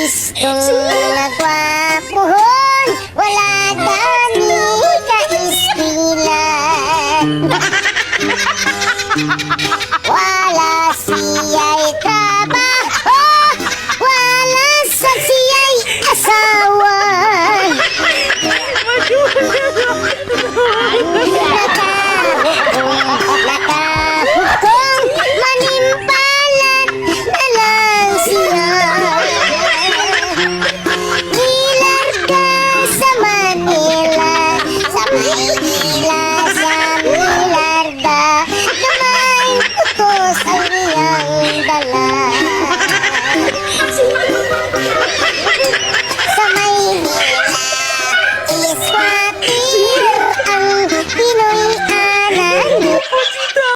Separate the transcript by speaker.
Speaker 1: Gustong nagwapuhon, wala gani ka-ispila. Wala siya'y trabaho, wala sa siya'y asawa. Nakahukong manimpalat na lang siya. Nilarga sa Manila, sa Maynila, sa Nilarga, kamay putos ang iyang dala.